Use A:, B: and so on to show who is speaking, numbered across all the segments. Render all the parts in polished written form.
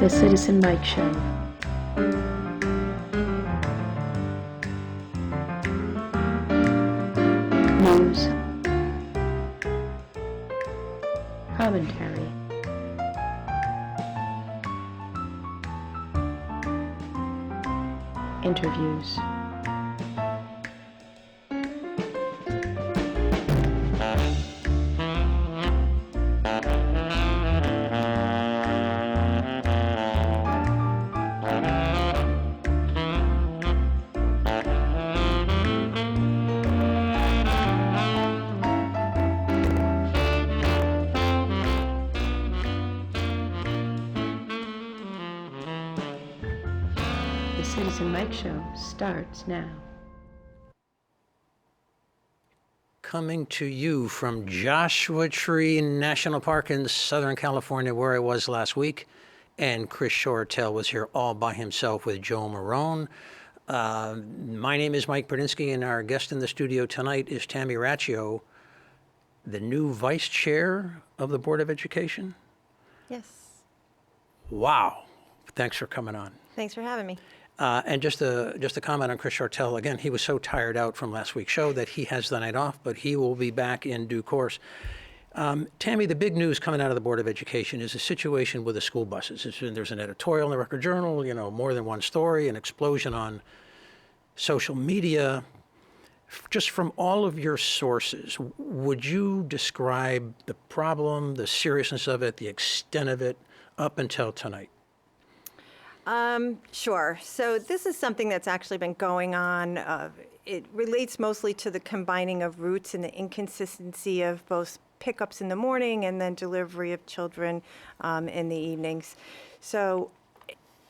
A: The Citizen Mike Show. News. Commentary. Interviews. The Citizen Mike Show starts now.
B: Coming to you from Joshua Tree National Park in Southern California, where I was last week. And Chris Shortell was here all by himself with Joe Marone. My name is Mike Berdinsky, and our guest in the studio tonight is Tammy Raccio, the new vice chair of the Board of Education.
C: Yes.
B: Wow. Thanks for coming on.
C: Thanks for having me.
B: And just a comment on Chris Shortell. Again, he was so tired out from last week's show that he has the night off, but he will be back in due course. Tammy, the big news coming out of the Board of Education is a situation with the school buses. There's an editorial in the Record Journal, more than one story, an explosion on social media. Just from all of your sources, would you describe the problem, the seriousness of it, the extent of it up until tonight?
C: Sure. So this is something that's actually been going on. It relates mostly to the combining of routes and the inconsistency of both pickups in the morning and then delivery of children in the evenings. So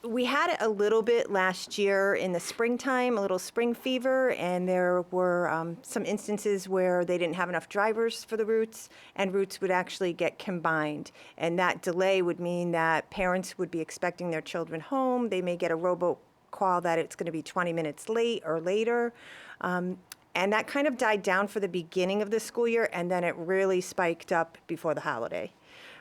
C: we had it a little bit last year in the springtime, a little spring fever, and there were some instances where they didn't have enough drivers for the routes, and routes would actually get combined. And that delay would mean that parents would be expecting their children home. They may get a robocall that it's going to be 20 minutes late or later. And that kind of died down for the beginning of the school year, and then it really spiked up before the holiday.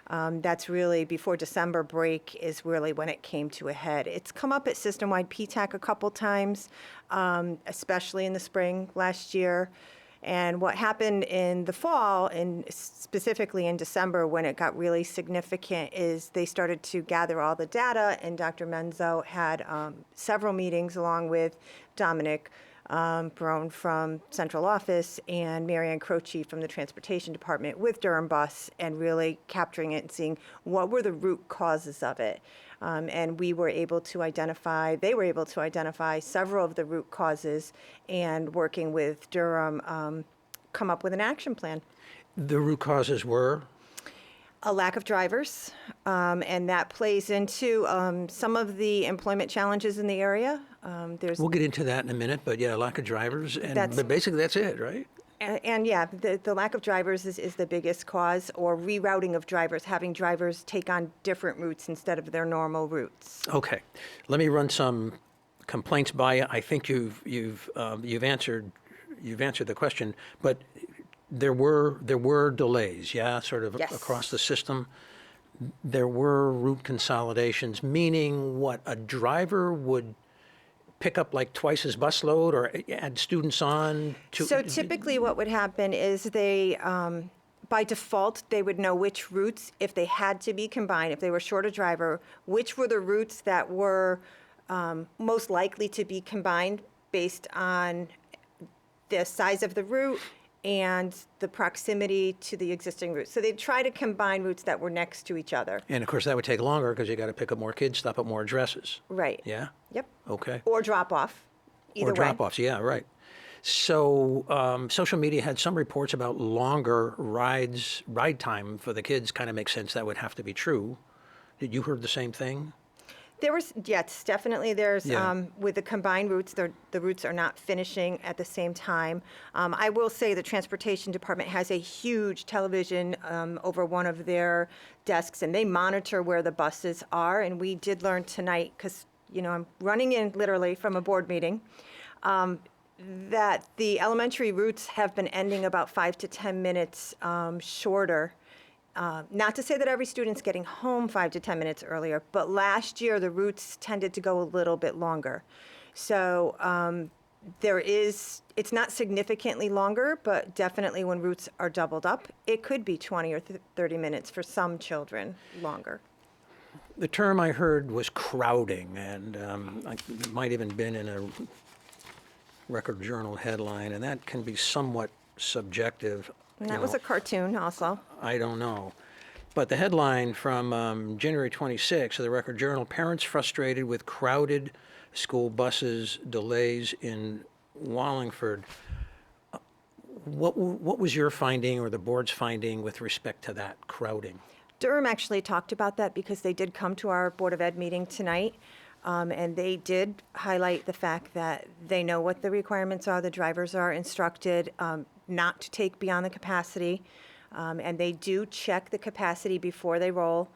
C: That's really before December break is really when it came to a head. It's come up at system-wide PTAC a couple times, especially in the spring last year. And what happened in the fall, and specifically in December when it got really significant, is they started to gather all the data, and Dr. Menzo had several meetings along with Dominic Barone from central office and Marianne Croce from the transportation department with Durham Bus, and really capturing it and seeing what were the root causes of it. And they were able to identify several of the root causes, and working with Durham, come up with an action plan.
B: The root causes were?
C: A lack of drivers, and that plays into some of the employment challenges in the area.
B: We'll get into that in a minute, but yeah, lack of drivers, but basically that's it, right?
C: And yeah, the lack of drivers is the biggest cause, or rerouting of drivers, having drivers take on different routes instead of their normal routes.
B: Okay, let me run some complaints by you. I think you've answered the question, but there were delays, yeah, sort of
C: Yes.
B: across the system. There were route consolidations, meaning what? A driver would pick up like twice his busload or add students on to?
C: So typically what would happen is they, by default, they would know which routes, if they had to be combined, if they were short a driver, which were the routes that were most likely to be combined based on the size of the route and the proximity to the existing routes. So they'd try to combine routes that were next to each other.
B: And of course that would take longer because you got to pick up more kids, stop at more addresses.
C: Right.
B: Yeah?
C: Yep.
B: Okay.
C: Or drop off. Either
B: Or
C: way.
B: drop-offs, yeah, right. So social media had some reports about longer ride time for the kids. Kind of makes sense. That would have to be true. Did you heard the same thing?
C: There was, yes, definitely. There's,
B: Yeah.
C: with the combined routes, the routes are not finishing at the same time. I will say the transportation department has a huge television over one of their desks, and they monitor where the buses are. And we did learn tonight, because, I'm running in literally from a board meeting, that the elementary routes have been ending about 5 to 10 minutes shorter Not to say that every student's getting home 5 to 10 minutes earlier, but last year the routes tended to go a little bit longer. So it's not significantly longer, but definitely when routes are doubled up, it could be 20 or 30 minutes for some children longer.
B: The term I heard was crowding, and it might even been in a Record Journal headline, and that can be somewhat subjective.
C: And that was a cartoon also.
B: I don't know. But the headline from January 26th of the Record Journal, parents frustrated with crowded school buses, delays in Wallingford. What was your finding or the board's finding with respect to that crowding?
C: Durham actually talked about that because they did come to our Board of Ed meeting tonight, and they did highlight the fact that they know what the requirements are. The drivers are instructed not to take beyond the capacity, and they do check the capacity before they roll.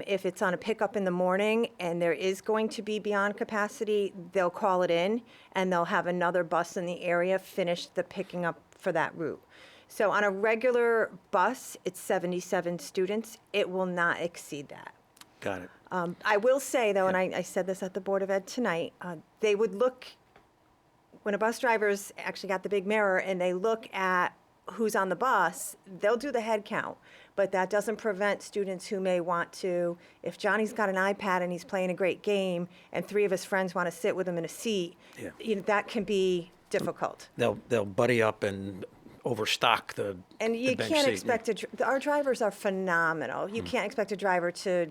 C: If it's on a pickup in the morning and there is going to be beyond capacity, they'll call it in, and they'll have another bus in the area finish the picking up for that route. So on a regular bus, it's 77 students. It will not exceed that.
B: Got it.
C: I will say, though, and I said this at the Board of Ed tonight, they would look, when a bus driver's actually got the big mirror and they look at who's on the bus, they'll do the head count. But that doesn't prevent students who may want to, if Johnny's got an iPad and he's playing a great game and 3 of his friends want to sit with him in a seat, that can be difficult.
B: They'll buddy up and overstock the
C: And you
B: bench
C: can't
B: seat.
C: expect our drivers are phenomenal. You can't expect a driver to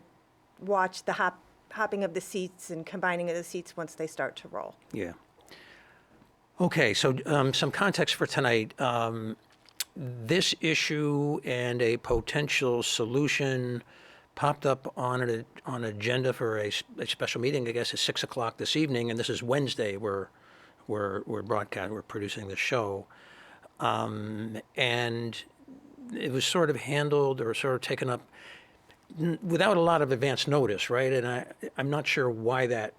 C: watch the hopping of the seats and combining of the seats once they start to roll.
B: Yeah. Okay, so some context for tonight. This issue and a potential solution popped up on an agenda for a special meeting, I guess, at 6 o'clock this evening, and this is Wednesday. We're producing the show. And it was sort of handled or sort of taken up without a lot of advance notice, right? And I'm not sure why that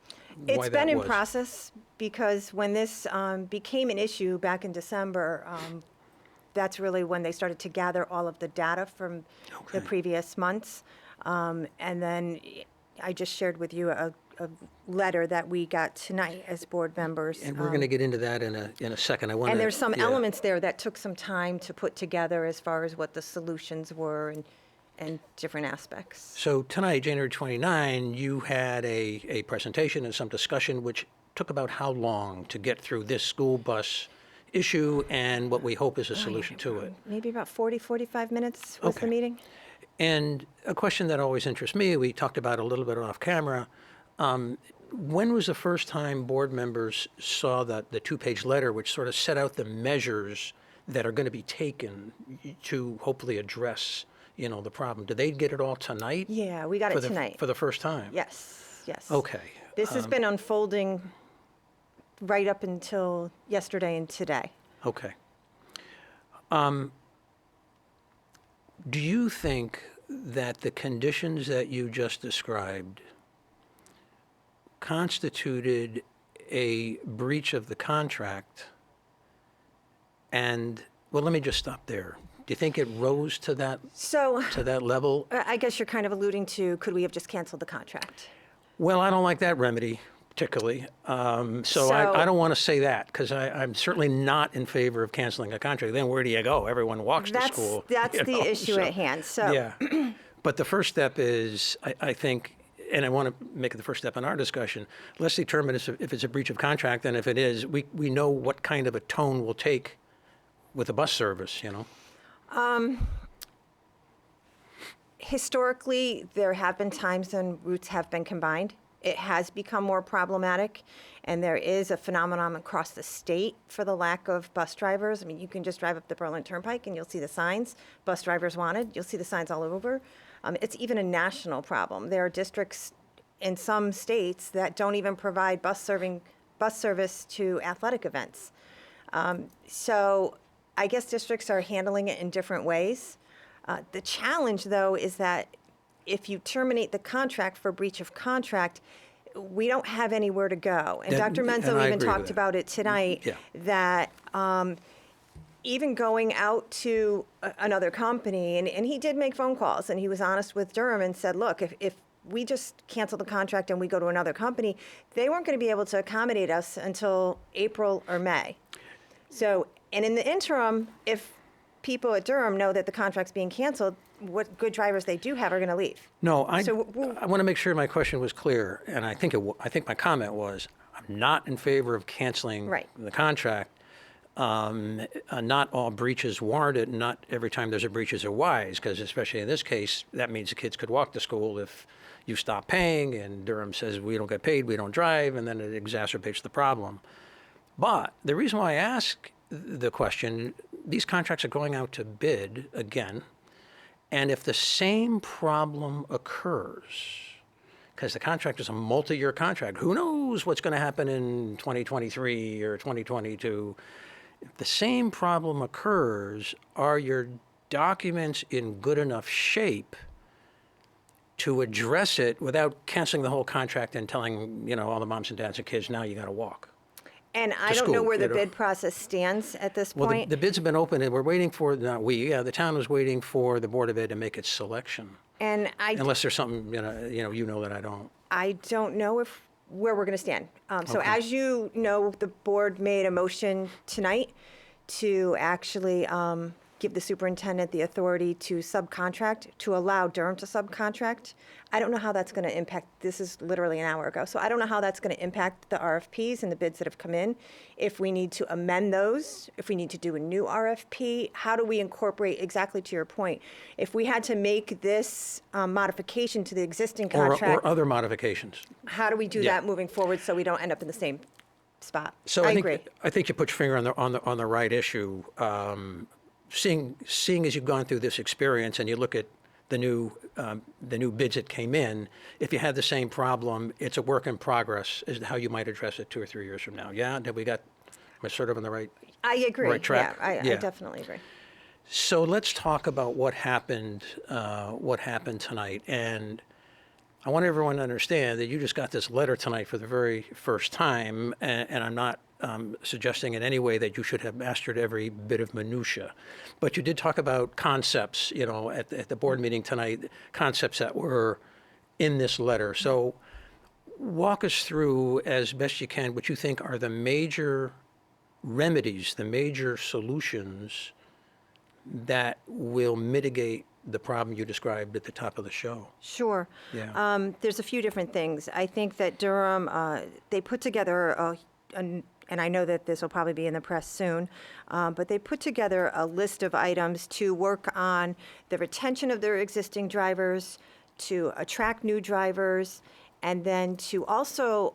C: It's been in process because when this became an issue back in December, that's really when they started to gather all of the data from the previous months. And then I just shared with you a letter that we got tonight as board members.
B: And we're going to get into that in a second.
C: And there's some elements there that took some time to put together as far as what the solutions were and different aspects.
B: So tonight, January 29, you had a presentation and some discussion which took about how long to get through this school bus issue and what we hope is a solution to it.
C: Maybe about 45 minutes was the meeting.
B: And a question that always interests me, we talked about a little bit off camera, when was the first time board members saw the 2-page letter which sort of set out the measures that are going to be taken to hopefully address, the problem? Did they get it all tonight?
C: Yeah, we got it tonight.
B: For the first time?
C: Yes.
B: Okay.
C: This has been unfolding right up until yesterday and today.
B: Okay. Do you think that the conditions that you just described constituted a breach of the contract? And, well, let me just stop there. Do you think it rose to that level?
C: I guess you're kind of alluding to, could we have just canceled the contract?
B: Well, I don't like that remedy particularly. So I don't want to say that because I'm certainly not in favor of canceling a contract. Then where do you go? Everyone walks to school.
C: That's the issue at hand. So
B: yeah. But the first step is, I think, and I want to make it the first step in our discussion, let's determine if it's a breach of contract, and if it is, we know what kind of a tone we'll take with the bus service,
C: Historically, there have been times when routes have been combined. It has become more problematic, and there is a phenomenon across the state for the lack of bus drivers. I mean, you can just drive up the Berlin Turnpike and you'll see the signs, bus drivers wanted. You'll see the signs all over. It's even a national problem. There are districts in some states that don't even provide bus service to athletic events. So I guess districts are handling it in different ways. The challenge, though, is that if you terminate the contract for breach of contract, we don't have anywhere to go. And Dr. Menzo even talked about it tonight, that even going out to another company, and he did make phone calls, and he was honest with Durham and said, look, if we just cancel the contract and we go to another company, they weren't going to be able to accommodate us until April or May. So, and in the interim, if people at Durham know that the contract's being canceled, what good drivers they do have are going to leave.
B: No,
C: So
B: I want to make sure my question was clear, and I think my comment was, I'm not in favor of canceling
C: Right.
B: the contract. Not all breaches warranted, and not every time there's a breach is a wise, because especially in this case, that means the kids could walk to school if you stop paying, and Durham says we don't get paid, we don't drive, and then it exacerbates the problem. But the reason why I ask the question, these contracts are going out to bid again, and if the same problem occurs, because the contract is a multi-year contract, who knows what's going to happen in 2023 or 2022, if the same problem occurs, are your documents in good enough shape to address it without canceling the whole contract and telling, all the moms and dads and kids, now you got to walk?
C: And I don't know
B: school,
C: where the
B: you know.
C: bid process stands at this
B: Well,
C: point.
B: the bids have been open, and we're waiting for, the town was waiting for the Board of Ed to make its selection.
C: And
B: Unless there's something, that I don't.
C: I don't know where we're going to stand. So
B: Okay.
C: as you know, the board made a motion tonight to actually give the superintendent the authority to subcontract, to allow Durham to subcontract. I don't know how that's going to impact, this is literally an hour ago, so I don't know how that's going to impact the RFPs and the bids that have come in. If we need to amend those, if we need to do a new RFP, how do we incorporate, exactly to your point, if we had to make this modification to the existing contract,
B: Or other modifications.
C: how do we do
B: Yeah.
C: that moving forward so we don't end up in the same spot?
B: So
C: I
B: I
C: agree.
B: think you put your finger on the right issue. Seeing as you've gone through this experience and you look at the new bids that came in, if you had the same problem, it's a work in progress as to how you might address it 2 or 3 years from now. Yeah, am I sort of on the right?
C: I agree.
B: Right track?
C: Yeah, I
B: Yeah.
C: definitely agree.
B: So let's talk about what happened tonight. And I want everyone to understand that you just got this letter tonight for the very first time, and I'm not suggesting in any way that you should have mastered every bit of minutia. But you did talk about concepts, at the board meeting tonight, concepts that were in this letter. So walk us through, as best you can, what you think are the major remedies, the major solutions that will mitigate the problem you described at the top of the show.
C: Sure.
B: Yeah.
C: There's a few different things. I think that Durham, they put together and I know that this will probably be in the press soon, but they put together a list of items to work on the retention of their existing drivers, to attract new drivers, and then to also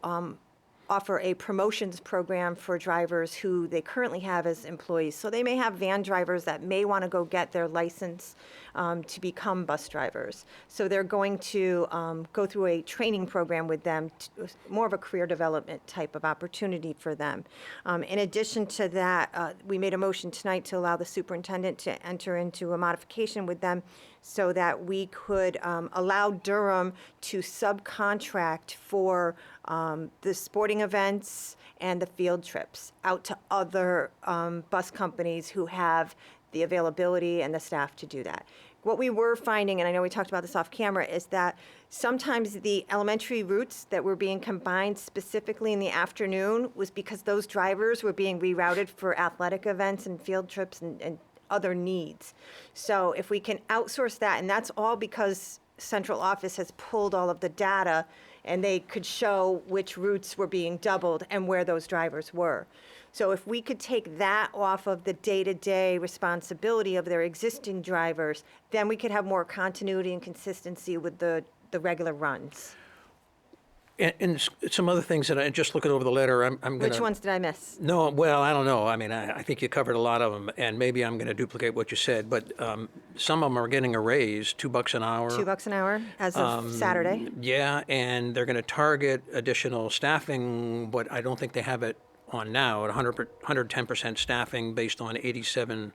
C: offer a promotions program for drivers who they currently have as employees. So they may have van drivers that may want to go get their license to become bus drivers. So they're going to go through a training program with them, more of a career development type of opportunity for them. In addition to that, we made a motion tonight to allow the superintendent to enter into a modification with them so that we could allow Durham to subcontract for the sporting events and the field trips out to other bus companies who have the availability and the staff to do that. What we were finding, and I know we talked about this off camera, is that sometimes the elementary routes that were being combined specifically in the afternoon was because those drivers were being rerouted for athletic events and field trips and other needs. So if we can outsource that, and that's all because central office has pulled all of the data and they could show which routes were being doubled and where those drivers were. So if we could take that off of the day-to-day responsibility of their existing drivers, then we could have more continuity and consistency with the regular runs.
B: And some other things that I just looking over the letter, I'm going to.
C: Which ones did I miss?
B: No, well, I don't know. I mean, I think you covered a lot of them, and maybe I'm going to duplicate what you said, but some of them are getting a raise, $2 an hour.
C: $2 an hour as of Saturday.
B: Yeah, and they're going to target additional staffing, but I don't think they have it on now at 110% staffing based on 87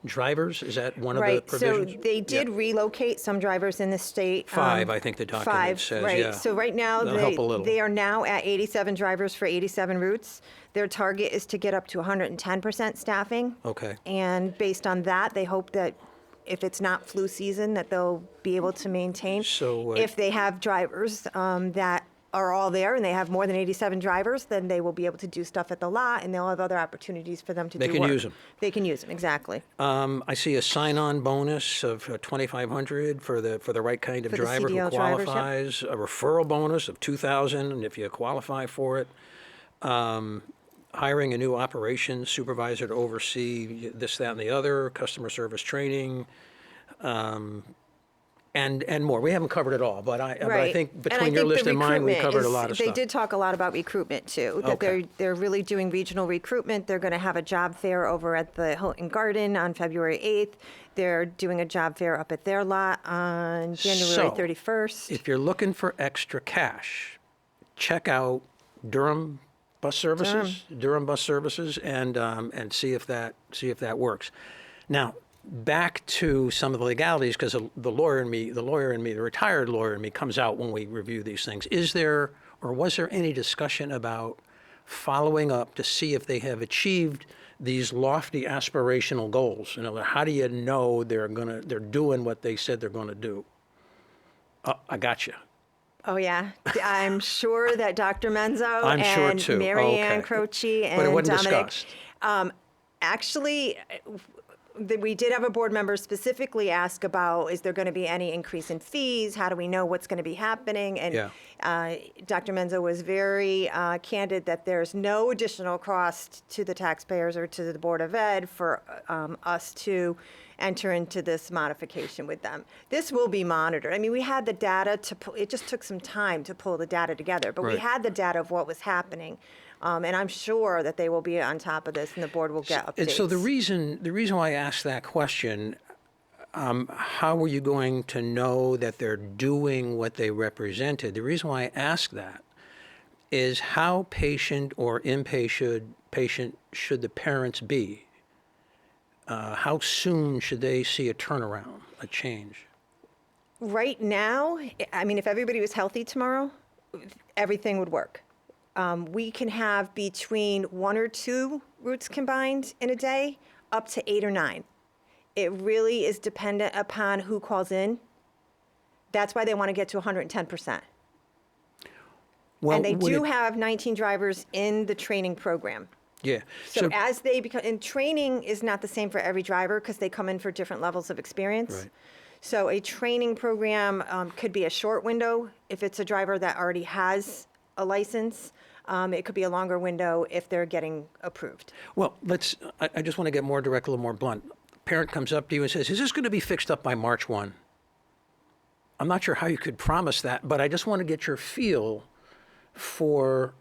B: drivers? Is that one of the
C: Right,
B: provisions?
C: so they did relocate some drivers in the state.
B: 5, I think the document
C: Five,
B: says,
C: right.
B: yeah.
C: So right now,
B: That'll help a little.
C: they are now at 87 drivers for 87 routes. Their target is to get up to 110% staffing.
B: Okay.
C: And based on that, they hope that if it's not flu season, that they'll be able to maintain.
B: So,
C: If they have drivers that are all there and they have more than 87 drivers, then they will be able to do stuff at the lot and they'll have other opportunities for them to
B: They
C: do
B: can
C: work.
B: use 'em.
C: They can use them, exactly.
B: I see a sign-on bonus of $2,500 for the right kind of
C: For the
B: driver who
C: CDL drivers, yep.
B: qualifies. A referral bonus of $2,000 if you qualify for it. Hiring a new operations supervisor to oversee this, that, and the other. Customer service training. And more. We haven't covered it all, but I
C: Right.
B: think
C: And
B: between
C: I
B: your
C: think
B: list
C: the
B: and mine, we
C: recruitment
B: covered a
C: is-
B: lot of
C: They
B: stuff.
C: did talk a lot about recruitment too, that
B: Okay.
C: they're really doing regional recruitment. They're going to have a job fair over at the Hilton Garden on February 8th. They're doing a job fair up at their lot on January
B: So,
C: 31st.
B: If you're looking for extra cash, check out Durham Bus Services, and see if that works. Now, back to some of the legalities, because the retired lawyer in me comes out when we review these things. Is there, or was there any discussion about following up to see if they have achieved these lofty aspirational goals? You know, how do you know they're doing what they said they're going to do? I got you.
C: Oh, yeah. I'm sure that Dr. Menzo
B: I'm sure
C: and
B: too.
C: Mary Ann
B: Okay.
C: Croce and
B: But it wasn't
C: Dominic.
B: discussed.
C: Actually, we did have a board member specifically ask about, is there going to be any increase in fees? How do we know what's going to be happening? And
B: Yeah.
C: Dr. Menzo was very candid that there's no additional cost to the taxpayers or to the Board of Ed for us to enter into this modification with them. This will be monitored. I mean, we had the data it just took some time to pull the data together, but we
B: Right.
C: had the data of what was happening. And I'm sure that they will be on top of this and the board will get updates.
B: And so the reason why I asked that question, how are you going to know that they're doing what they represented? The reason why I ask that is how patient or impatient should the parents be? How soon should they see a turnaround, a change?
C: Right now, I mean, if everybody was healthy tomorrow, everything would work. We can have between 1 or 2 routes combined in a day, up to 8 or 9. It really is dependent upon who calls in. That's why they want to get to 110%.
B: Well,
C: And they
B: would
C: do
B: it-
C: have 19 drivers in the training program.
B: Yeah.
C: So as they become, and training is not the same for every driver because they come in for different levels of experience.
B: Right.
C: So a training program could be a short window if it's a driver that already has a license. It could be a longer window if they're getting approved.
B: Well, I just want to get more direct, a little more blunt. Parent comes up to you and says, is this going to be fixed up by March 1? I'm not sure how you could promise that, but I just want to get your feel for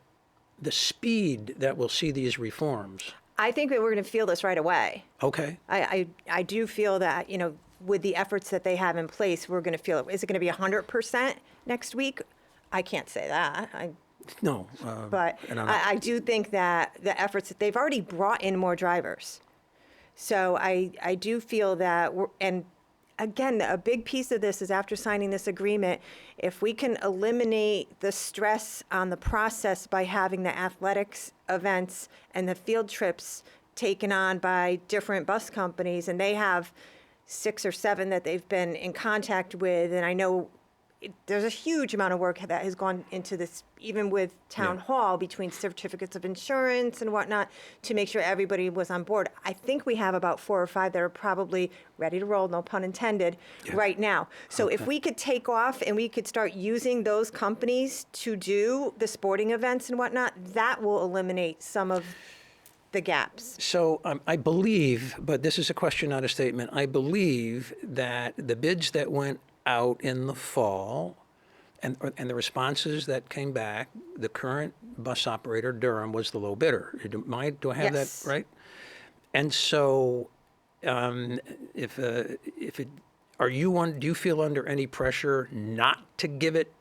B: the speed that we'll see these reforms.
C: I think that we're going to feel this right away.
B: Okay.
C: I do feel that, you know, with the efforts that they have in place, we're going to feel it. Is it going to be 100% next week? I can't say that.
B: No.
C: But
B: and I'm not-
C: I do think that the efforts that they've already brought in more drivers. So I do feel that and again, a big piece of this is after signing this agreement, if we can eliminate the stress on the process by having the athletics events and the field trips taken on by different bus companies, and they have 6 or 7 that they've been in contact with, and I know there's a huge amount of work that has gone into this, even with town hall, between certificates of insurance and whatnot, to make sure everybody was on board. I think we have about 4 or 5 that are probably ready to roll, no pun intended, right now. So if we could take off and we could start using those companies to do the sporting events and whatnot, that will eliminate some of the gaps.
B: So I believe, but this is a question, not a statement, I believe that the bids that went out in the fall and the responses that came back, the current bus operator, Durham, was the low bidder. Do I have
C: Yes.
B: that right? And so do you feel under any pressure not to give it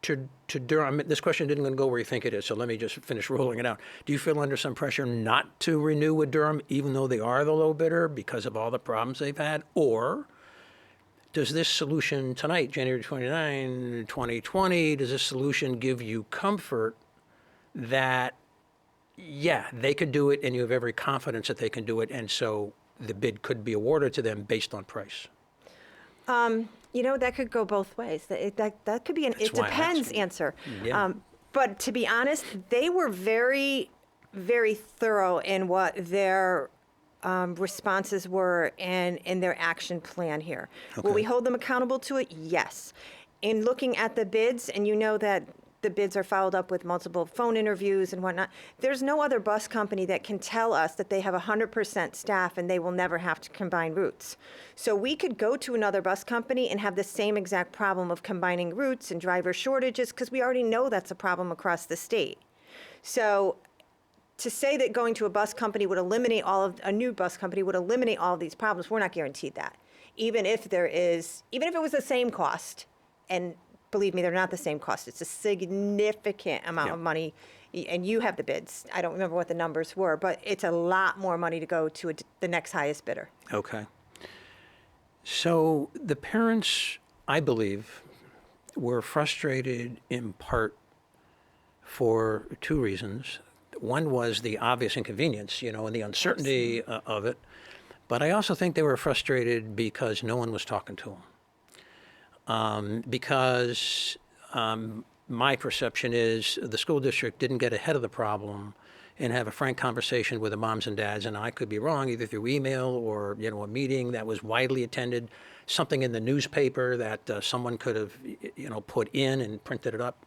B: to Durham, this question didn't go where you think it is, so let me just finish rolling it out. Do you feel under some pressure not to renew with Durham, even though they are the low bidder because of all the problems they've had? Or does this solution tonight, January 29, 2020, does this solution give you comfort that, yeah, they could do it and you have every confidence that they can do it, and so the bid could be awarded to them based on price?
C: That could go both ways. That could be an
B: That's
C: it
B: why I'm
C: depends
B: asking.
C: answer.
B: Yeah.
C: But to be honest, they were very, very thorough in what their responses were and in their action plan here. Will we
B: Okay.
C: hold them accountable to it? Yes. In looking at the bids, and you know that the bids are followed up with multiple phone interviews and whatnot, there's no other bus company that can tell us that they have 100% staff and they will never have to combine routes. So we could go to another bus company and have the same exact problem of combining routes and driver shortages, because we already know that's a problem across the state. So to say that going to a bus company would eliminate a new bus company would eliminate all of these problems, we're not guaranteed that. Even if it was the same cost, and believe me, they're not the same cost. It's a significant amount of money, and you have the bids. I don't remember what the numbers were, but it's a lot more money to go to the next highest bidder.
B: Okay. So the parents, I believe, were frustrated in part for two reasons. One was the obvious inconvenience, and the uncertainty of it. But I also think they were frustrated because no one was talking to them. Because my perception is the school district didn't get ahead of the problem and have a frank conversation with the moms and dads, and I could be wrong, either through email or a meeting that was widely attended, something in the newspaper that someone could have put in and printed it up.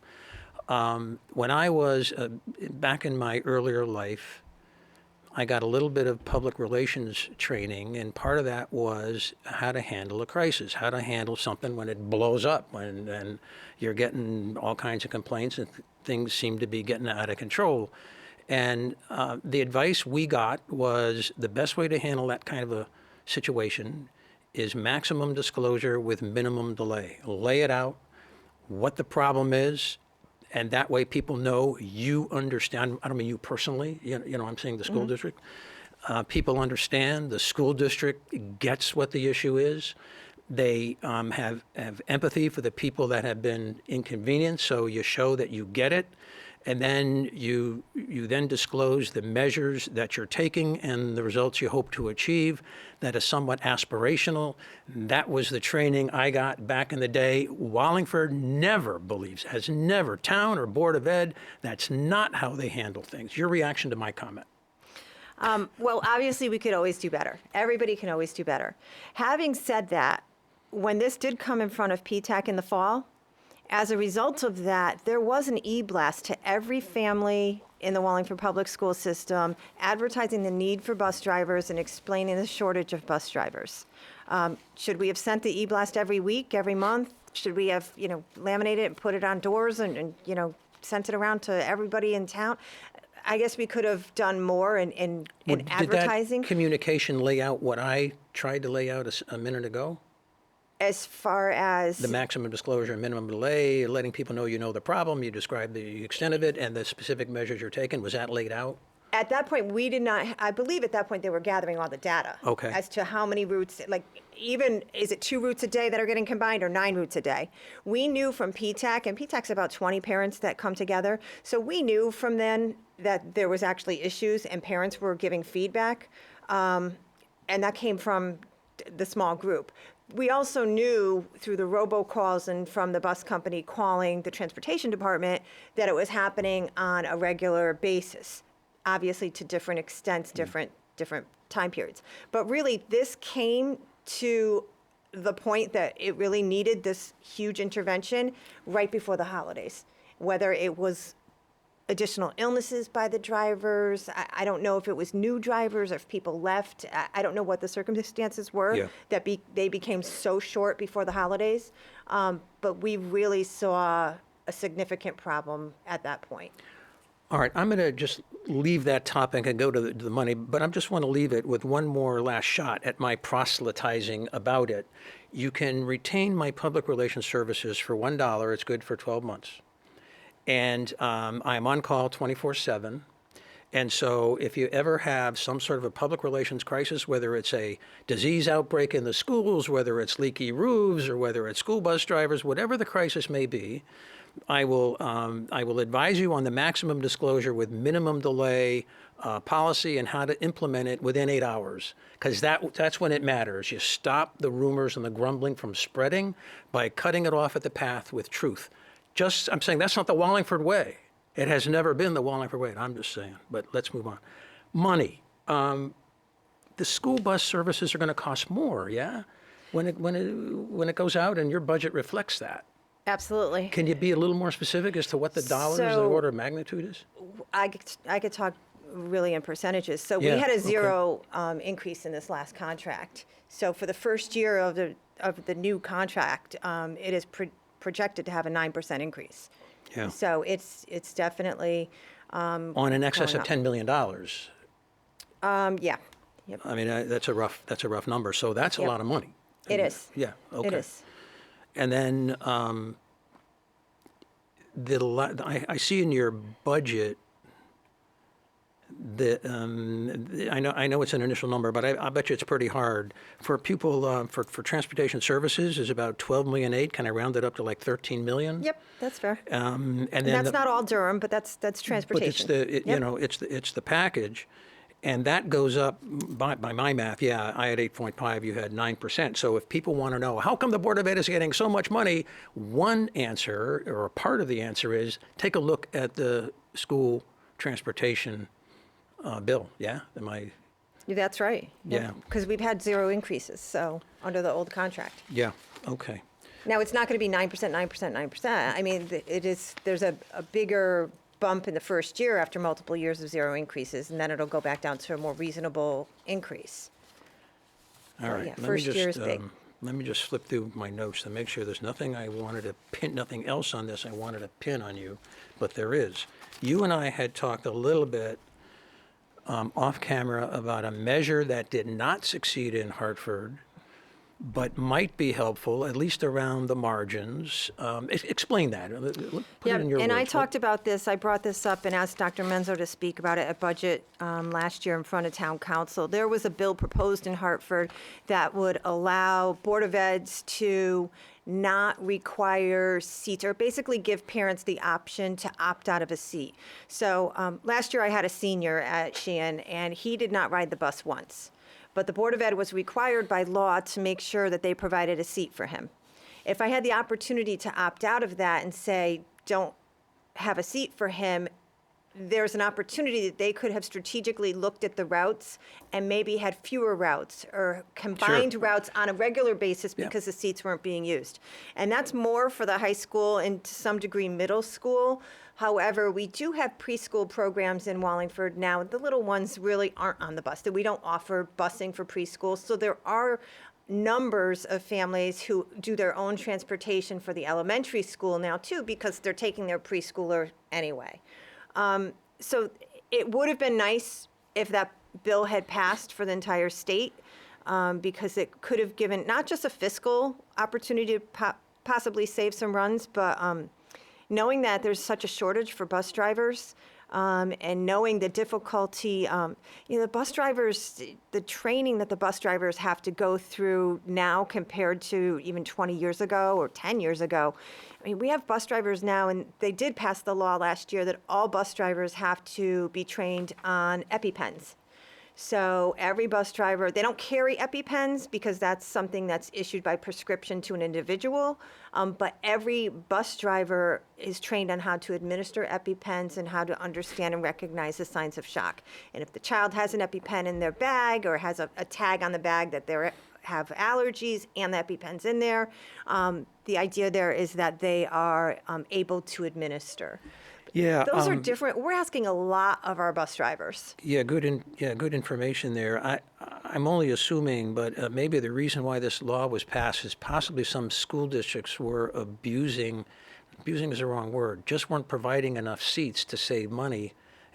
B: When I was back in my earlier life, I got a little bit of public relations training, and part of that was how to handle a crisis, how to handle something when it blows up, when you're getting all kinds of complaints and things seem to be getting out of control. And the advice we got was the best way to handle that kind of a situation is maximum disclosure with minimum delay. Lay it out, what the problem is, and that way people know you understand. I don't mean you personally, I'm saying the school district. People understand, the school district gets what the issue is. They have empathy for the people that have been inconvenienced, so you show that you get it. And then you then disclose the measures that you're taking and the results you hope to achieve. That is somewhat aspirational. That was the training I got back in the day. Wallingford has never, town or Board of Ed, that's not how they handle things. Your reaction to my comment?
C: Well, obviously, we could always do better. Everybody can always do better. Having said that, when this did come in front of PTAC in the fall, as a result of that, there was an e-blast to every family in the Wallingford Public School System advertising the need for bus drivers and explaining the shortage of bus drivers. Should we have sent the e-blast every week, every month? Should we have, laminated it and put it on doors and sent it around to everybody in town? I guess we could have done more in advertising.
B: Did that communication lay out what I tried to lay out a minute ago?
C: As far as
B: The maximum disclosure and minimum delay, letting people know you know the problem, you describe the extent of it, and the specific measures you're taking, was that laid out?
C: At that point, we did not, I believe at that point they were gathering all the data.
B: Okay.
C: As to how many routes, is it 2 routes a day that are getting combined or 9 routes a day? We knew from PTAC, and PTAC's about 20 parents that come together, so we knew from then that there was actually issues and parents were giving feedback, and that came from the small group. We also knew through the robocalls and from the bus company calling the transportation department that it was happening on a regular basis, obviously to different extents, different time periods. But really, this came to the point that it really needed this huge intervention right before the holidays, whether it was additional illnesses by the drivers. I don't know if it was new drivers or if people left. I don't know what the circumstances were that they became so short before the holidays. But we really saw a significant problem at that point.
B: All right, I'm going to just leave that topic and go to the money, but I just want to leave it with one more last shot at my proselytizing about it. You can retain my public relations services for $1. It's good for 12 months. And I'm on call 24/7. And so if you ever have some sort of a public relations crisis, whether it's a disease outbreak in the schools, whether it's leaky roofs, or whether it's school bus drivers, whatever the crisis may be, I will advise you on the maximum disclosure with minimum delay policy and how to implement it within 8 hours, because that's when it matters. You stop the rumors and the grumbling from spreading by cutting it off at the path with truth. I'm saying that's not the Wallingford way. It has never been the Wallingford way. I'm just saying, but let's move on. Money. The school bus services are going to cost more, yeah? When it goes out and your budget reflects that.
C: Absolutely.
B: Can you be a little more specific as to what the dollars, the order of magnitude is?
C: I could talk really in percentages. So
B: Yeah,
C: we had a
B: okay.
C: zero increase in this last contract. So for the first year of the new contract, it is projected to have a 9% increase.
B: Yeah.
C: So it's definitely
B: On an excess
C: going
B: of
C: up.
B: $10 million.
C: Yeah. Yep.
B: I mean, that's a rough number. So that's a
C: Yep.
B: lot of money.
C: It is.
B: Yeah. Okay.
C: It is.
B: And then I see in your budget that I know it's an initial number, but I bet you it's pretty hard for people for transportation services is about 12 million 8. Can I round it up to like 13 million?
C: Yep, that's fair.
B: And then
C: That's not all Durham, but that's
B: but
C: transportation.
B: it's it's the package, and that goes up by my math. Yeah, I had 8.5, you had 9%. So if people want to know how come the Board of Ed is getting so much money, one answer or a part of the answer is take a look at the school transportation bill. Yeah, am I?
C: That's right.
B: Yeah.
C: Because we've had zero increases, so under the old contract.
B: Yeah. Okay.
C: Now, it's not going to be 9%, 9%, 9%. I mean, there's a bigger bump in the first year after multiple years of zero increases, and then it'll go back down to a more reasonable increase.
B: All right.
C: yeah, first year is big.
B: Let me just flip through my notes to make sure there's nothing I wanted to pin, nothing else on this I wanted to pin on you, but there is. You and I had talked a little bit off camera about a measure that did not succeed in Hartford, but might be helpful, at least around the margins. Explain that. Put it in your
C: and
B: words.
C: I talked about this. I brought this up and asked Dr. Menzo to speak about it at budget last year in front of town council. There was a bill proposed in Hartford that would allow Board of Eds to not require seats, or basically give parents the option to opt out of a seat. So last year I had a senior at Sheehan, and he did not ride the bus once. But the Board of Ed was required by law to make sure that they provided a seat for him. If I had the opportunity to opt out of that and say, don't have a seat for him, there's an opportunity that they could have strategically looked at the routes and maybe had fewer routes or combined routes on a regular basis because the seats weren't being used. And that's more for the high school and to some degree middle school. However, we do have preschool programs in Wallingford now. The little ones really aren't on the bus. That we don't offer busing for preschool. So there are numbers of families who do their own transportation for the elementary school now too, because they're taking their preschooler anyway. So it would have been nice if that bill had passed for the entire state, because it could have given not just a fiscal opportunity to possibly save some runs, but knowing that there's such a shortage for bus drivers, and knowing the difficulty, the bus drivers, the training that the bus drivers have to go through now compared to even 20 years ago or 10 years ago. I mean, we have bus drivers now, and they did pass the law last year that all bus drivers have to be trained on EpiPens. So every bus driver, they don't carry EpiPens because that's something that's issued by prescription to an individual, but every bus driver is trained on how to administer EpiPens and how to understand and recognize the signs of shock. And if the child has an EpiPen in their bag or has a tag on the bag that they have allergies and the EpiPen's in there, the idea there is that they are able to administer.
B: Yeah,
C: Those are different. We're asking a lot of our bus drivers.
B: Yeah, good information there. I'm only assuming, but maybe the reason why this law was passed is possibly some school districts were abusing is the wrong word, just weren't providing enough seats to save money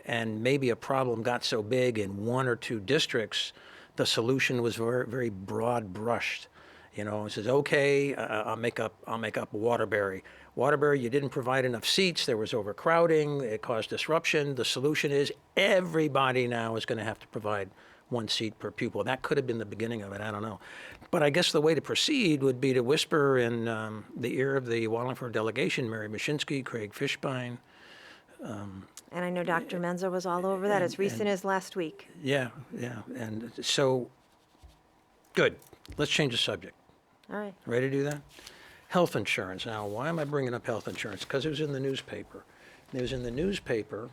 B: and maybe a problem got so big in one or two districts, the solution was very, very broad brushed. You know, it says, okay, I'll make up Waterbury. Waterbury, you didn't provide enough seats. There was overcrowding. It caused disruption. The solution is everybody now is going to have to provide one seat per pupil. That could have been the beginning of it. I don't know. But I guess the way to proceed would be to whisper in the ear of the Wallingford delegation, Mary Mashinsky, Craig Fishbein.
C: And I know Dr. Menzo was all over that as recent as last week.
B: Yeah. And so, good. Let's change the subject.
C: All right.
B: Ready to do that? Health insurance. Now, why am I bringing up health insurance? Because it was in the newspaper. It was in the newspaper.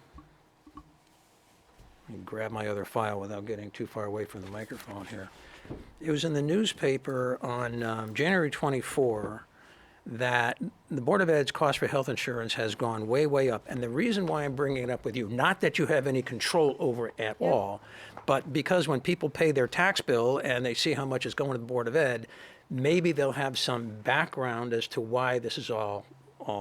B: Let me grab my other file without getting too far away from the microphone here. It was in the newspaper on January 24 that the Board of Ed's cost for health insurance has gone way, way up. And the reason why I'm bringing it up with you, not that you have any control over it at all, but because when people pay their tax bill and they see how much is going to the Board of Ed, maybe they'll have some background as to why this is all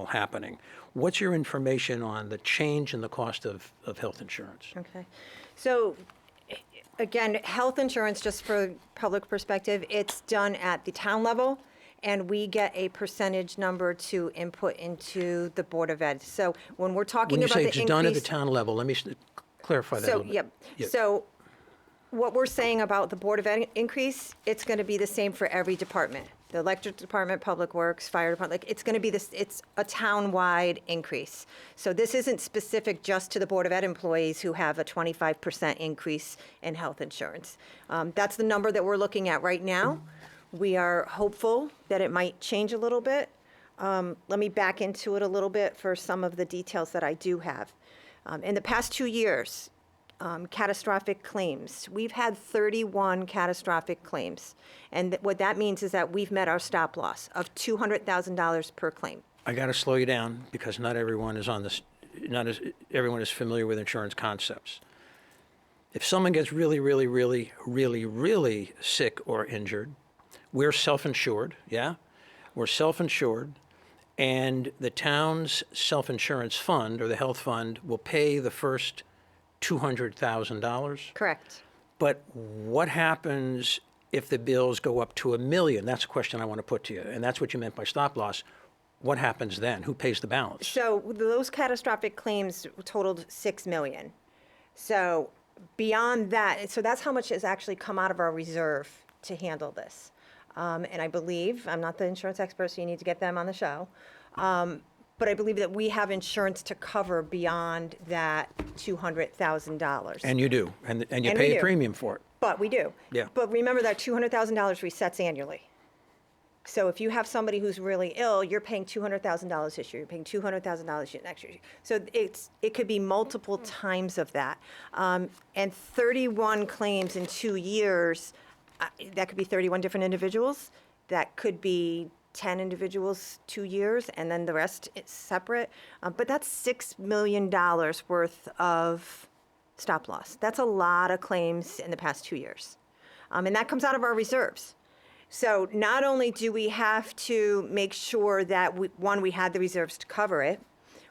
B: happening. What's your information on the change in the cost of health insurance?
C: Okay. So, again, health insurance, just for public perspective, it's done at the town level, and we get a percentage number to input into the Board of Ed. So when we're talking
B: When you
C: about
B: say
C: the
B: it's
C: increase,
B: done at the town level, let me clarify that a little bit.
C: Yep. So what we're saying about the Board of Ed increase, it's going to be the same for every department. The electric department, public works, fire department, like, it's going to be this, it's a town-wide increase. So this isn't specific just to the Board of Ed employees who have a 25% increase in health insurance. That's the number that we're looking at right now. We are hopeful that it might change a little bit. Let me back into it a little bit for some of the details that I do have. In the past 2 years, catastrophic claims. We've had 31 catastrophic claims. And what that means is that we've met our stop loss of $200,000 per claim.
B: I got to slow you down because not everyone is on this, everyone is familiar with insurance concepts. If someone gets really, really, really, really, really sick or injured, we're self-insured, yeah? We're self-insured, and the town's self-insurance fund, or the health fund, will pay the first $200,000.
C: Correct.
B: But what happens if the bills go up to $1 million? That's a question I want to put to you, and that's what you meant by stop loss. What happens then? Who pays the balance?
C: So those catastrophic claims totaled $6 million. So beyond that, so that's how much has actually come out of our reserve to handle this. And I believe, I'm not the insurance expert, so you need to get them on the show, but I believe that we have insurance to cover beyond that $200,000.
B: And you do, and you
C: And we
B: pay a
C: do.
B: premium for it.
C: But we do.
B: Yeah.
C: But remember that $200,000 resets annually. So if you have somebody who's really ill, you're paying $200,000 this year, you're paying $200,000 next year. So it could be multiple times of that. And 31 claims in 2 years, that could be 31 different individuals. That could be 10 individuals, 2 years, and then the rest is separate. But that's $6 million worth of stop loss. That's a lot of claims in the past 2 years. And that comes out of our reserves. So not only do we have to make sure that, we had the reserves to cover it,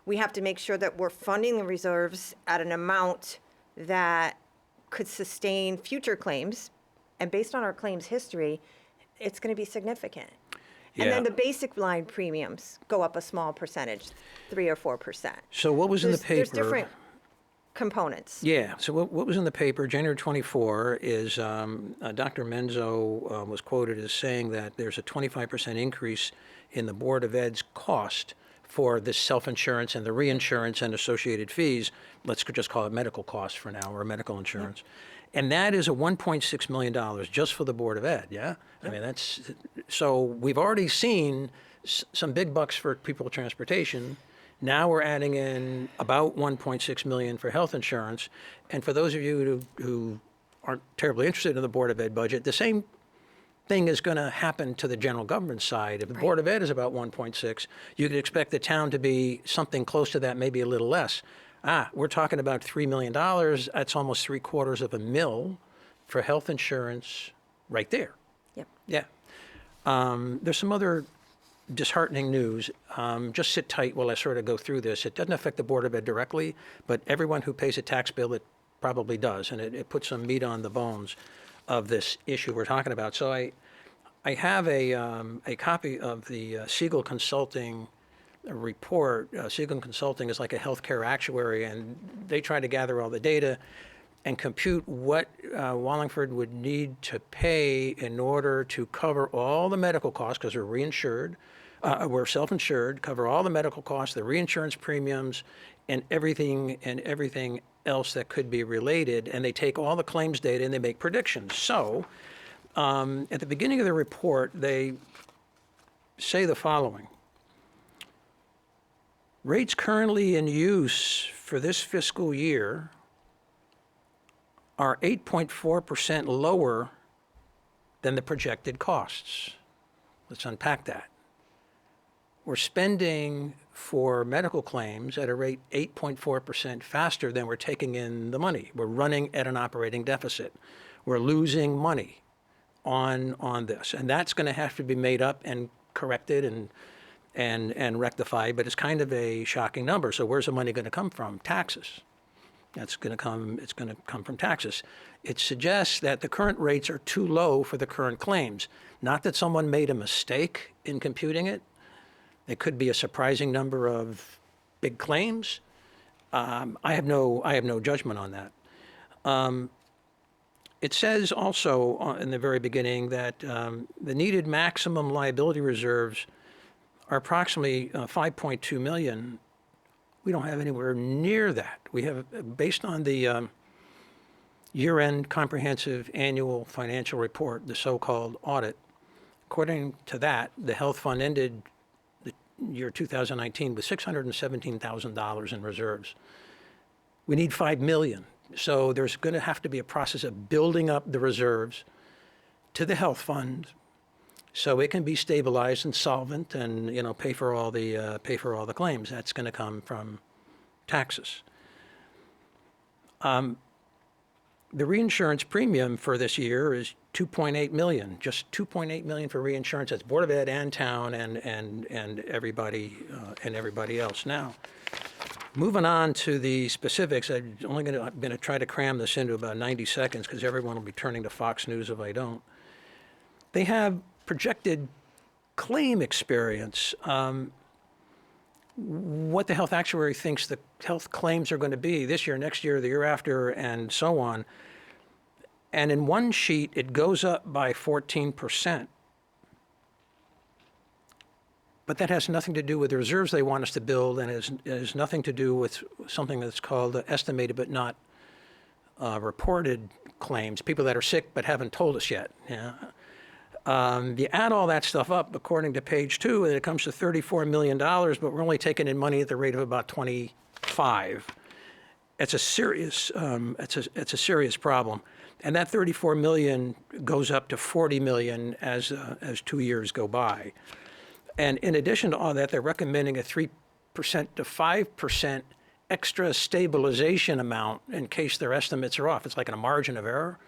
C: we have to make sure that we're funding the reserves at an amount that could sustain future claims. And based on our claims history, it's going to be significant.
B: Yeah.
C: And then the basic line premiums go up a small percentage, 3 or 4%.
B: So what was in the paper?
C: There's different components.
B: Yeah, so what was in the paper, January 24, is Dr. Menzo was quoted as saying that there's a 25% increase in the Board of Ed's cost for this self-insurance and the reinsurance and associated fees. Let's just call it medical costs for now, or medical insurance. Yep. And that is a $1.6 million just for the Board of Ed, yeah? Yep. I mean, that's, so we've already seen some big bucks for people with transportation. Now we're adding in about $1.6 million for health insurance. And for those of you who aren't terribly interested in the Board of Ed budget, the same thing is going to happen to the general government side. If the Board of Ed is about 1.6, you could expect the town to be something close to that, maybe a little less. We're talking about $3 million. That's almost $750,000 for health insurance right there.
C: Yep.
B: Yeah. There's some other disheartening news. just sit tight while I sort of go through this. It doesn't affect the Board of Ed directly, but everyone who pays a tax bill, it probably does, and it puts some meat on the bones of this issue we're talking about. So I have a copy of the Siegel Consulting report. Siegel Consulting is like a healthcare actuary, and they try to gather all the data and compute what Wallingford would need to pay in order to cover all the medical costs, because we're reinsured, we're self-insured, cover all the medical costs, the reinsurance premiums, and everything else that could be related. And they take all the claims data and they make predictions. So at the beginning of the report, they say the following. Rates currently in use for this fiscal year are 8.4% lower than the projected costs. Let's unpack that. We're spending for medical claims at a rate 8.4% faster than we're taking in the money. We're running at an operating deficit. We're losing money on this. And that's going to have to be made up and corrected and rectified, but it's kind of a shocking number. So where's the money going to come from? Taxes. It's going to come from taxes. It suggests that the current rates are too low for the current claims. Not that someone made a mistake in computing it. It could be a surprising number of big claims. I have no judgment on that. It says also in the very beginning that the needed maximum liability reserves are approximately 5.2 million. We don't have anywhere near that. We have, based on the year-end comprehensive annual financial report, the so-called audit, according to that, the health fund ended the year 2019 with $617,000 in reserves. We need 5 million. So there's going to have to be a process of building up the reserves to the health fund so it can be stabilized and solvent and, pay for all the claims. That's going to come from taxes. The reinsurance premium for this year is 2.8 million, just 2.8 million for reinsurance. That's Board of Ed and town and everybody else. Now, moving on to the specifics, I'm only going to try to cram this into about 90 seconds because everyone will be turning to Fox News if I don't. They have projected claim experience, what the health actuary thinks the health claims are going to be this year, next year, the year after, and so on. And in one sheet, it goes up by 14%. But that has nothing to do with the reserves they want us to build, and it has nothing to do with something that's called estimated but not reported claims, people that are sick but haven't told us yet. Yeah. You add all that stuff up, according to page 2, and it comes to $34 million, but we're only taking in money at the rate of about 25. It's a serious problem, and that 34 million goes up to 40 million as 2 years go by. And in addition to all that, they're recommending a 3% to 5% extra stabilization amount in case their estimates are off. It's like a margin of error.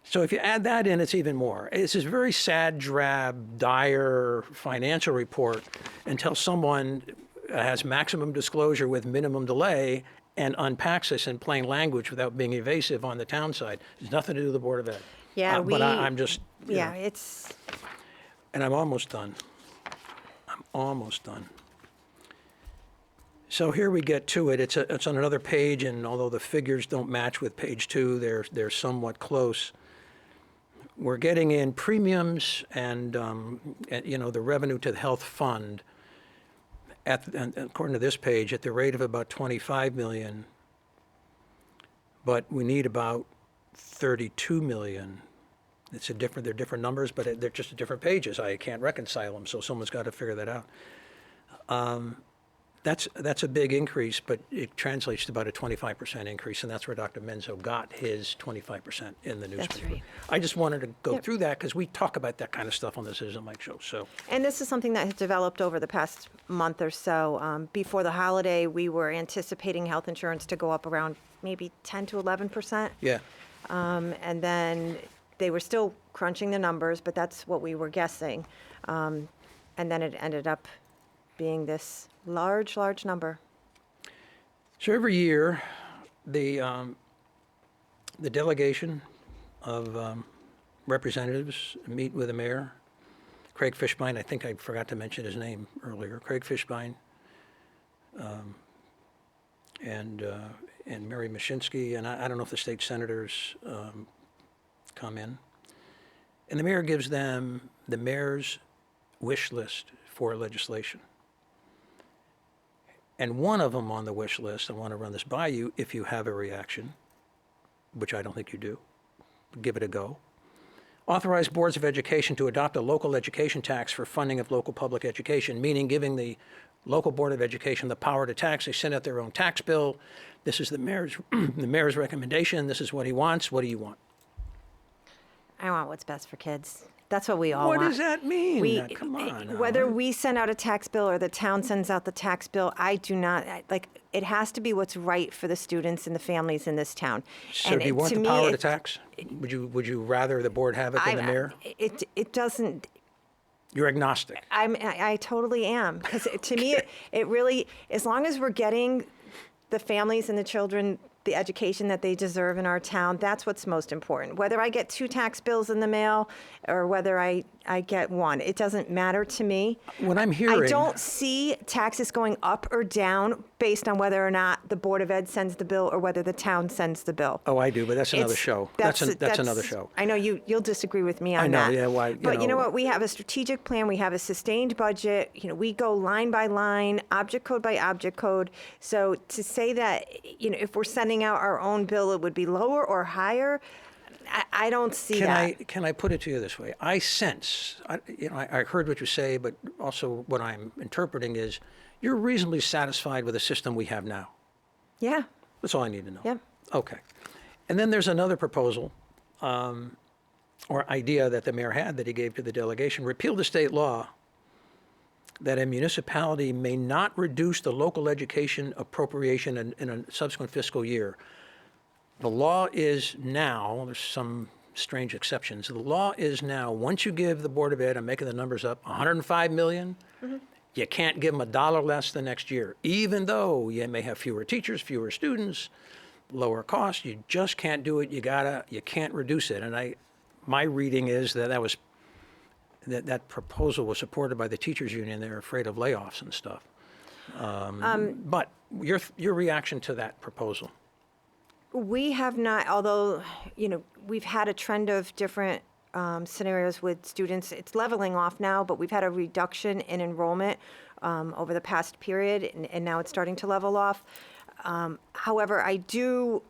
B: So if you add that in, it's even more. It's this very sad, drab, dire financial report until someone has maximum disclosure with minimum delay and unpacks this in plain language without being evasive on the town side. There's nothing to do with the Board of Ed.
C: Yeah,
B: but I'm just...
C: Yeah, it's...
B: And I'm almost done. So here we get to it. It's on another page, and although the figures don't match with page 2, they're somewhat close. We're getting in premiums and the revenue to the health fund according to this page at the rate of about 25 million, but we need about 32 million. They're different numbers, but they're just different pages. I can't reconcile them, so someone's got to figure that out. That's a big increase, but it translates to about a 25% increase, and that's where Dr. Menzo got his 25% in the newspaper.
C: That's right.
B: I just wanted to go through that because we talk about that kind of stuff on the Citizen Mike Show. So,
C: and this is something that has developed over the past month or so. Before the holiday, we were anticipating health insurance to go up around maybe 10 to 11%.
B: yeah.
C: And then they were still crunching the numbers, but that's what we were guessing. And then it ended up being this large, large number.
B: So every year, the delegation of representatives meet with the mayor, Craig Fishbein. I think I forgot to mention his name earlier. Craig Fishbein, and Mary Mashinsky, and I don't know if the state senators come in. And the mayor gives them the mayor's wish list for legislation. And one of them on the wish list, I want to run this by you if you have a reaction, which I don't think you do. Give it a go. Authorize boards of education to adopt a local education tax for funding of local public education, meaning giving the local board of education the power to tax. They send out their own tax bill. This is the mayor's the mayor's recommendation. This is what he wants. What do you want?
C: I want what's best for kids. That's what we all want.
B: What does that mean?
C: We,
B: Come on.
C: whether we send out a tax bill or the town sends out the tax bill, I do not, like, it has to be what's right for the students and the families in this town.
B: So
C: And
B: do you want
C: to
B: the
C: me,
B: power to
C: it-
B: tax? Would you rather the board have it than the mayor?
C: It doesn't,
B: You're agnostic.
C: I totally am, because to me, it really, as long as we're getting the families and the children the education that they deserve in our town, that's what's most important. Whether I get 2 tax bills in the mail or whether I get one, it doesn't matter to me.
B: What I'm hearing.
C: I don't see taxes going up or down based on whether or not the Board of Ed sends the bill or whether the town sends the bill.
B: Oh, I do, but that's another
C: It's-
B: show.
C: That's
B: That's another show.
C: I know you'll disagree with me on
B: I know,
C: that.
B: yeah, why,
C: But you know what? We have a strategic plan. We have a sustained budget. You know, we go line by line, object code by object code. So to say that, you know, if we're sending out our own bill, it would be lower or higher, I don't see that.
B: Can I put it to you this way? I sense, I heard what you say, but also what I'm interpreting is you're reasonably satisfied with the system we have now.
C: Yeah.
B: That's all I need to know.
C: Yep.
B: Okay. And then there's another proposal or idea that the mayor had that he gave to the delegation. Repeal the state law that a municipality may not reduce the local education appropriation in a subsequent fiscal year. The law is now, there's some strange exceptions, the law is now, once you give the Board of Ed, I'm making the numbers up, 105 million, you can't give them a dollar less the next year, even though you may have fewer teachers, fewer students, lower costs, you just can't do it, you can't reduce it. And my reading is that proposal was supported by the teachers union. They're afraid of layoffs and stuff. But your reaction to that proposal?
C: We have not, although, you know, we've had a trend of different scenarios with students. It's leveling off now, but we've had a reduction in enrollment over the past period, and now it's starting to level off. However, I do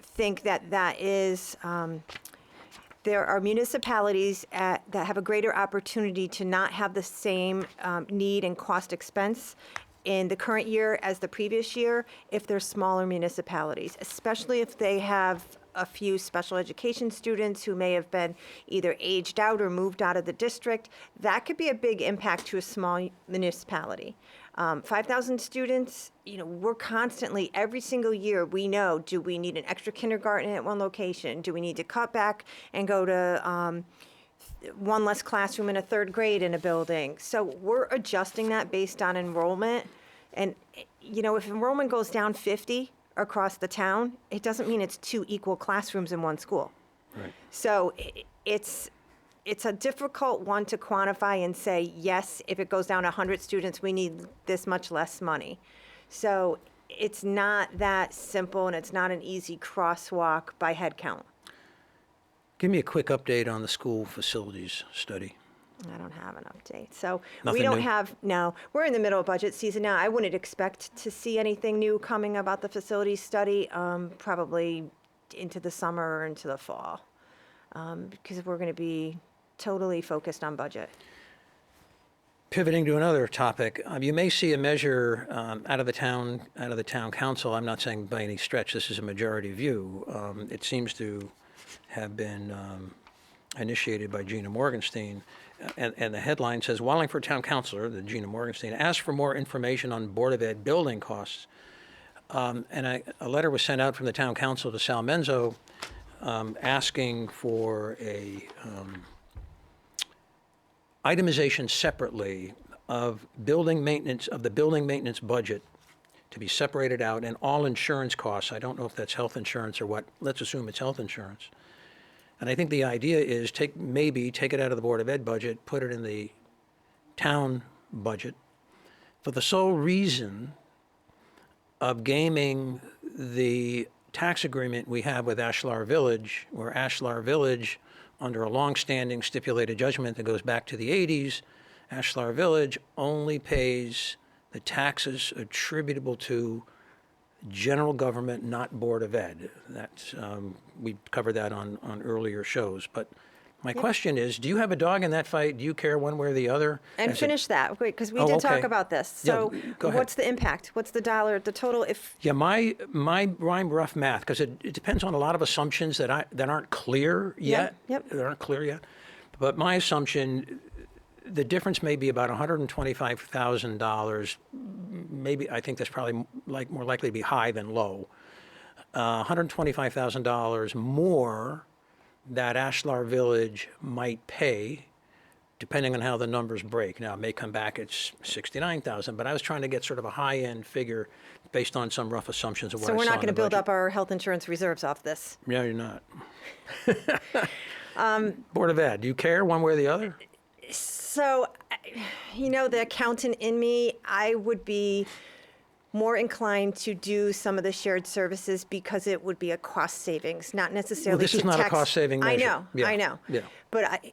C: think that is, there are municipalities that have a greater opportunity to not have the same need and cost expense in the current year as the previous year if they're smaller municipalities, especially if they have a few special education students who may have been either aged out or moved out of the district. That could be a big impact to a small municipality. 5,000 students, you know, we're constantly, every single year, we know, do we need an extra kindergarten at one location? Do we need to cut back and go to one less classroom in a 3rd grade in a building? So we're adjusting that based on enrollment. And, you know, if enrollment goes down 50 across the town, it doesn't mean it's 2 equal classrooms in one school.
B: Right.
C: So it's a difficult one to quantify and say, yes, if it goes down 100 students, we need this much less money. So it's not that simple, and it's not an easy crosswalk by head count.
B: Give me a quick update on the school facilities study.
C: I don't have an update. So
B: Nothing
C: we don't
B: new?
C: have, no, we're in the middle of budget season now. I wouldn't expect to see anything new coming about the facilities study, probably into the summer or into the fall, because we're going to be totally focused on budget.
B: Pivoting to another topic, you may see a measure out of the town council. I'm not saying by any stretch this is a majority view. It seems to have been initiated by Gina Morgenstein, and the headline says, Wallingford Town Councilor, the Gina Morgenstein, asked for more information on Board of Ed building costs. And a letter was sent out from the town council to Sal Menzo asking for a itemization separately of building maintenance, of the building maintenance budget to be separated out, and all insurance costs, I don't know if that's health insurance or what, let's assume it's health insurance. And I think the idea is maybe take it out of the Board of Ed budget, put it in the town budget, for the sole reason of gaming the tax agreement we have with Ashlar Village, where Ashlar Village, under a long-standing stipulated judgment that goes back to the 80s, Ashlar Village only pays the taxes attributable to general government, not Board of Ed. That's, we covered that on earlier shows. But my question is, do you have a dog in that fight? Do you care one way or the other?
C: And finish that, because we
B: Oh,
C: did talk
B: okay.
C: about this.
B: Yeah,
C: So
B: go ahead.
C: what's the impact? What's the total if,
B: Yeah, my rough math, because it depends on a lot of assumptions that aren't clear yet.
C: yep.
B: That aren't clear yet. But my assumption, the difference may be about $125,000. Maybe, I think that's probably more likely to be high than low. $125,000 more that Ashlar Village might pay, depending on how the numbers break. Now, it may come back at 69,000, but I was trying to get sort of a high-end figure based on some rough assumptions of what I
C: so
B: saw
C: we're not
B: in
C: going to
B: the
C: build
B: budget.
C: up our health insurance reserves off this?
B: No, you're not. Board of Ed, do you care one way or the other?
C: So, the accountant in me, I would be more inclined to do some of the shared services because it would be a cost savings, not necessarily
B: Well, this is not a cost-saving measure.
C: I know,
B: Yeah,
C: I know.
B: yeah.
C: But,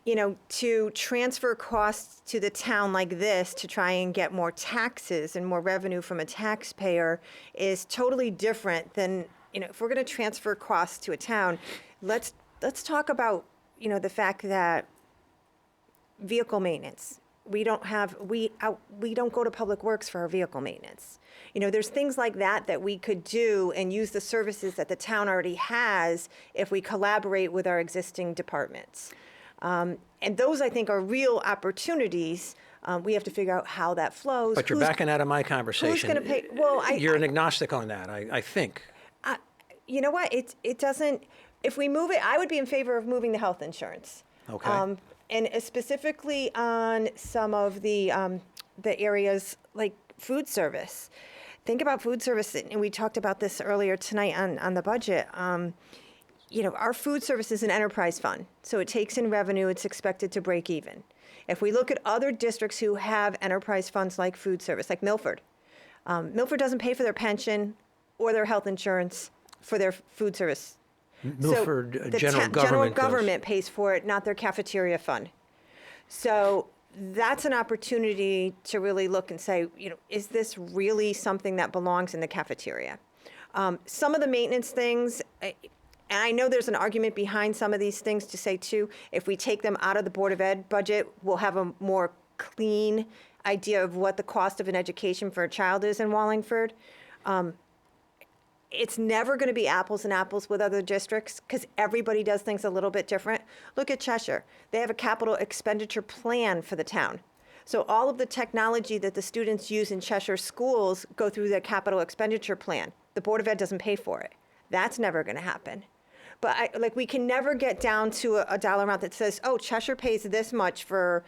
C: to transfer costs to the town like this to try and get more taxes and more revenue from a taxpayer is totally different than, if we're going to transfer costs to a town, let's talk about, the fact that vehicle maintenance. We don't go to Public Works for our vehicle maintenance. There's things like that we could do and use the services that the town already has if we collaborate with our existing departments. And those, I think, are real opportunities. We have to figure out how that flows.
B: But you're backing out of my conversation.
C: Who's going to pay? Well,
B: You're an agnostic on that, I think.
C: You know what? It doesn't. If we move it, I would be in favor of moving the health insurance.
B: Okay.
C: And specifically on some of the areas like food service. Think about food service, and we talked about this earlier tonight on the budget. Our food service is an enterprise fund, so it takes in revenue. It's expected to break even. If we look at other districts who have enterprise funds like food service, like Milford, Milford doesn't pay for their pension or their health insurance for their food service.
B: Milford
C: So the
B: general government
C: general
B: does.
C: government pays for it, not their cafeteria fund. So that's an opportunity to really look and say, is this really something that belongs in the cafeteria? Some of the maintenance things, and I know there's an argument behind some of these things to say too, if we take them out of the Board of Ed budget, we'll have a more clean idea of what the cost of an education for a child is in Wallingford. It's never going to be apples and apples with other districts because everybody does things a little bit different. Look at Cheshire. They have a capital expenditure plan for the town. So all of the technology that the students use in Cheshire schools go through their capital expenditure plan. The Board of Ed doesn't pay for it. That's never going to happen. But we can never get down to a dollar amount that says, oh, Cheshire pays this much to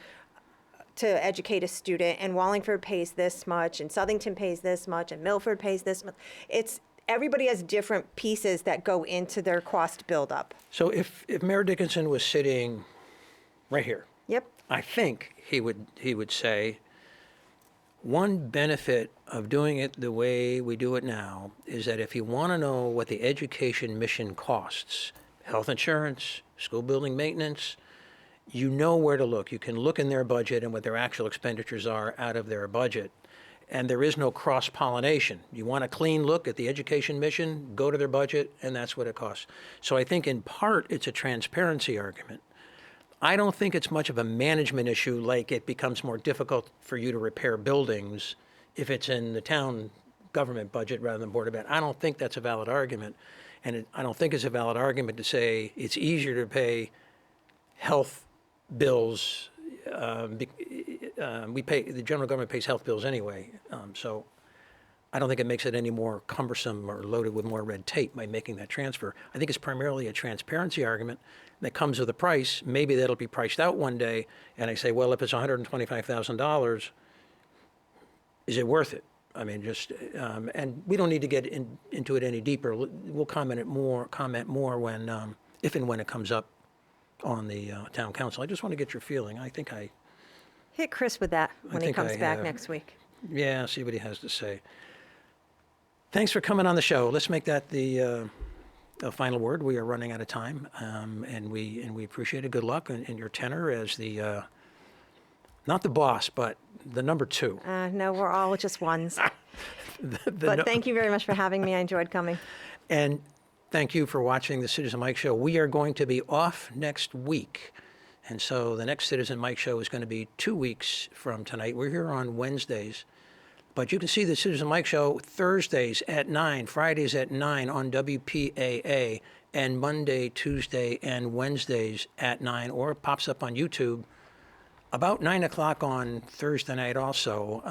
C: educate a student, and Wallingford pays this much, and Southington pays this much, and Milford pays this much. Everybody has different pieces that go into their cost buildup.
B: So if Mayor Dickinson was sitting right here,
C: Yep.
B: I think he would say, one benefit of doing it the way we do it now is that if you want to know what the education mission costs, health insurance, school building maintenance, you know where to look. You can look in their budget and what their actual expenditures are out of their budget. And there is no cross-pollination. You want a clean look at the education mission, go to their budget, and that's what it costs. So I think in part it's a transparency argument. I don't think it's much of a management issue, like it becomes more difficult for you to repair buildings if it's in the town government budget rather than Board of Ed. I don't think that's a valid argument. And I don't think it's a valid argument to say it's easier to pay health bills. The general government pays health bills anyway. So I don't think it makes it any more cumbersome or loaded with more red tape by making that transfer. I think it's primarily a transparency argument that comes with a price. Maybe that'll be priced out one day, and I say, well, if it's $125,000, is it worth it? I mean, just, and we don't need to get into it any deeper. We'll comment more when, if and when it comes up on the town council. I just want to get your feeling. I think
C: Hit Chris with that when he
B: think
C: comes
B: I
C: back
B: have.
C: next week.
B: yeah, see what he has to say. Thanks for coming on the show. Let's make that the final word. We are running out of time, and we appreciate it. Good luck in your tenure as the, not the boss, but the number 2.
C: No, we're all just ones.
B: The
C: But thank you very much for having me. I enjoyed coming.
B: And thank you for watching the Citizen Mike Show. We are going to be off next week. And so the next Citizen Mike Show is going to be 2 weeks from tonight. We're here on Wednesdays. But you can see the Citizen Mike Show Thursdays at 9, Fridays at 9 on WPAA, and Monday, Tuesday, and Wednesdays at 9, or it pops up on YouTube about 9 o'clock on Thursday night also.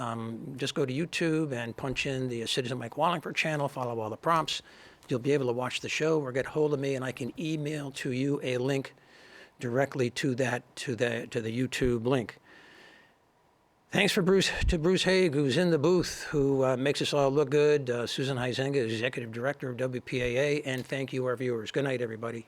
B: Just go to YouTube and punch in the Citizen Mike Wallingford channel, follow all the prompts. You'll be able to watch the show or get hold of me, and I can email to you a link directly to the YouTube link. Thanks to Bruce Haig, who's in the booth, who makes us all look good. Susan Huizenga, Executive Director of WPAA, and thank you, our viewers. Good night, everybody.